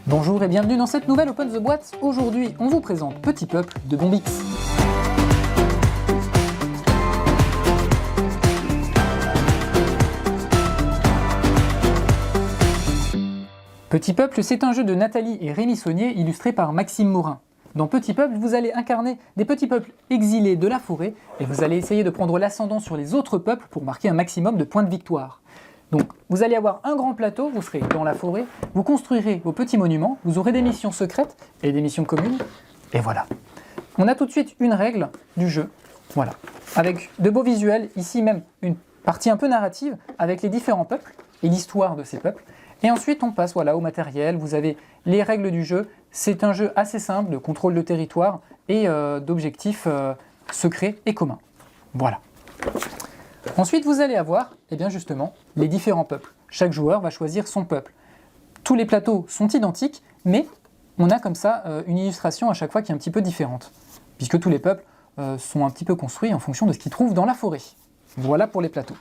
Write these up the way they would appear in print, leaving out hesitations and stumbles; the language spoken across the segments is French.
Bonjour et bienvenue dans cette nouvelle Open the Boîte. Aujourd'hui, on vous présente Petit Peuple de Bombix. Petit Peuple, c'est un jeu de Nathalie et Rémi Saunier illustré par Maxime Morin. Dans Petit Peuple, vous allez incarner des petits peuples exilés de la forêt et vous allez essayer de prendre l'ascendant sur les autres peuples pour marquer un maximum de points de victoire. Donc, vous allez avoir un grand plateau, vous serez dans la forêt, vous construirez vos petits monuments, vous aurez des missions secrètes et des missions communes, et voilà. On a tout de suite une règle du jeu, voilà, avec de beaux visuels, ici même une partie un peu narrative, avec les différents peuples et l'histoire de ces peuples, et ensuite on passe voilà, au matériel, vous avez les règles du jeu, c'est un jeu assez simple de contrôle de territoire et d'objectifs secrets et communs, voilà. Ensuite, vous allez avoir, eh bien justement, les différents peuples. Chaque joueur va choisir son peuple. Tous les plateaux sont identiques, mais on a comme ça une illustration à chaque fois qui est un petit peu différente, puisque tous les peuples sont un petit peu construits en fonction de ce qu'ils trouvent dans la forêt. Voilà pour les plateaux.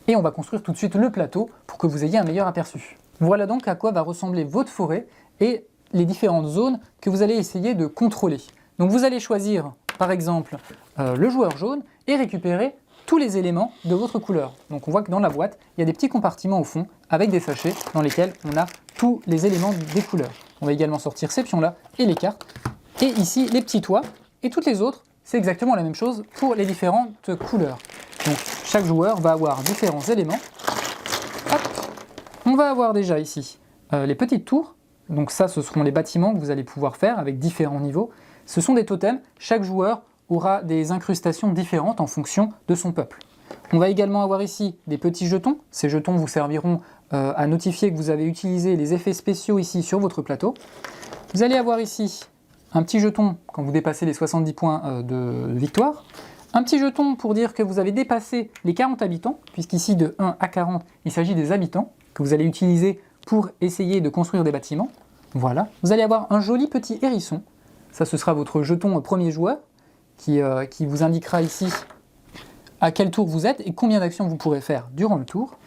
Et on va construire tout de suite le plateau pour que vous ayez un meilleur aperçu. Voilà donc à quoi va ressembler votre forêt et les différentes zones que vous allez essayer de contrôler. Donc vous allez choisir, par exemple, le joueur jaune et récupérer tous les éléments de votre couleur. Donc on voit que dans la boîte, il y a des petits compartiments au fond avec des sachets dans lesquels on a tous les éléments des couleurs. On va également sortir ces pions-là et les cartes. Et ici, les petits toits. Et toutes les autres, c'est exactement la même chose pour les différentes couleurs. Donc chaque joueur va avoir différents éléments. Hop. On va avoir déjà ici les petites tours. Donc ça, ce seront les bâtiments que vous allez pouvoir faire avec différents niveaux. Ce sont des totems. Chaque joueur aura des incrustations différentes en fonction de son peuple. On va également avoir ici des petits jetons. Ces jetons vous serviront à notifier que vous avez utilisé les effets spéciaux ici sur votre plateau. Vous allez avoir ici un petit jeton quand vous dépassez les 70 points de victoire. Un petit jeton pour dire que vous avez dépassé les 40 habitants, puisqu'ici de 1 à 40, il s'agit des habitants que vous allez utiliser pour essayer de construire des bâtiments. Voilà. Vous allez avoir un joli petit hérisson. Ça, ce sera votre jeton premier joueur. Qui vous indiquera ici à quel tour vous êtes et combien d'actions vous pourrez faire durant le tour.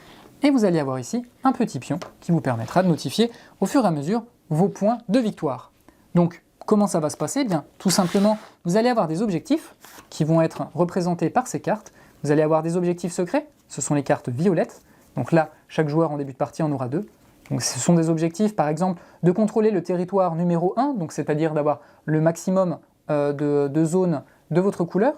Et vous allez avoir ici un petit pion qui vous permettra de notifier au fur et à mesure vos points de victoire. Donc, comment ça va se passer? Eh bien, tout simplement, vous allez avoir des objectifs qui vont être représentés par ces cartes. Vous allez avoir des objectifs secrets, ce sont les cartes violettes. Donc là, chaque joueur en début de partie en aura 2. Donc ce sont des objectifs, par exemple, de contrôler le territoire numéro 1, donc c'est-à-dire d'avoir le maximum de zones de votre couleur,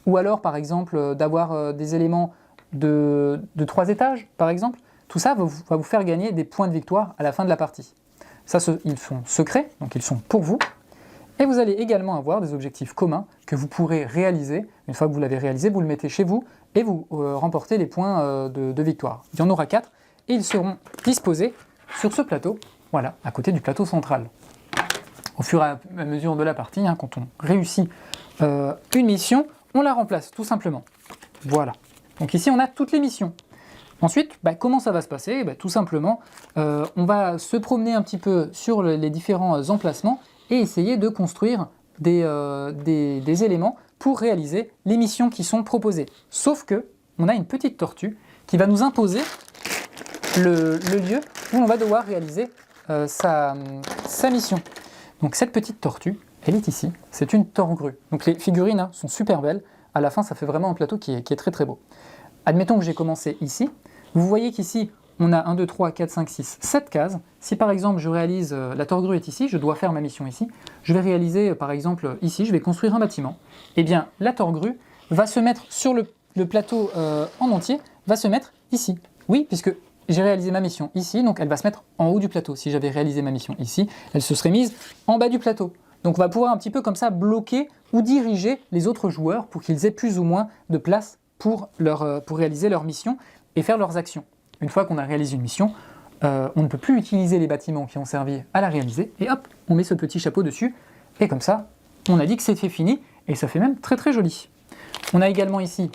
ou alors par exemple d'avoir des éléments de 3 étages, par exemple. Tout ça va vous faire gagner des points de victoire à la fin de la partie. Ça, ils sont secrets, donc ils sont pour vous. Et vous allez également avoir des objectifs communs que vous pourrez réaliser. Une fois que vous l'avez réalisé, vous le mettez chez vous et vous remportez les points de victoire. Il y en aura 4 et ils seront disposés sur ce plateau, voilà, à côté du plateau central. Au fur et à mesure de la partie, quand on réussit une mission, on la remplace tout simplement. Voilà. Donc ici, on a toutes les missions. Ensuite, comment ça va se passer? Tout simplement, on va se promener un petit peu sur les différents emplacements et essayer de construire des éléments pour réaliser les missions qui sont proposées. Sauf que on a une petite tortue qui va nous imposer le lieu où on va devoir réaliser sa mission. Donc cette petite tortue, elle est ici, c'est une torgrue. Donc les figurines sont super belles, à la fin ça fait vraiment un plateau qui est très très beau. Admettons que j'ai commencé ici, vous voyez qu'ici on a 1, 2, 3, 4, 5, 6, 7 cases. Si par exemple je réalise, la torgrue est ici, je dois faire ma mission ici, je vais réaliser par exemple ici, je vais construire un bâtiment. Eh bien la torgrue va se mettre sur le plateau en entier, va se mettre ici. Oui, puisque j'ai réalisé ma mission ici, donc elle va se mettre en haut du plateau. Si j'avais réalisé ma mission ici, elle se serait mise en bas du plateau. Donc on va pouvoir un petit peu comme ça bloquer ou diriger les autres joueurs pour qu'ils aient plus ou moins de place pour réaliser leur mission et faire leurs actions. Une fois qu'on a réalisé une mission, on ne peut plus utiliser les bâtiments qui ont servi à la réaliser, et hop, on met ce petit chapeau dessus, et comme ça, on a dit que c'était fini, et ça fait même très très joli. On a également ici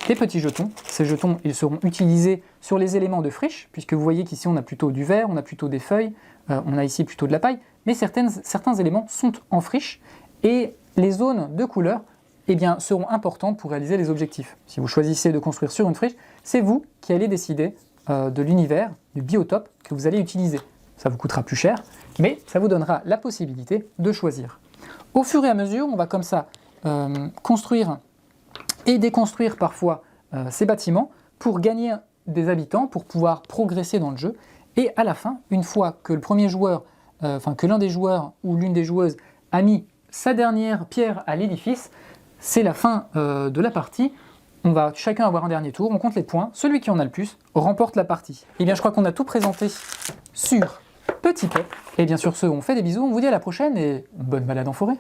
des petits jetons. Ces jetons, ils seront utilisés sur les éléments de friche, puisque vous voyez qu'ici on a plutôt du verre, on a plutôt des feuilles, on a ici plutôt de la paille, mais certains éléments sont en friche, et les zones de couleur seront importantes pour réaliser les objectifs. Si vous choisissez de construire sur une friche, c'est vous qui allez décider de l'univers, du biotope que vous allez utiliser. Ça vous coûtera plus cher, Mais ça vous donnera la possibilité de choisir. Au fur et à mesure, on va comme ça construire et déconstruire parfois ces bâtiments pour gagner des habitants, pour pouvoir progresser dans le jeu. Et à la fin, une fois que le premier joueur, que l'un des joueurs ou l'une des joueuses a mis sa dernière pierre à l'édifice, c'est la fin de la partie. On va chacun avoir un dernier tour, on compte les points, celui qui en a le plus remporte la partie. Et bien je crois qu'on a tout présenté sur Petit Peuple. Et bien sur ce, on fait des bisous, on vous dit à la prochaine et bonne balade en forêt.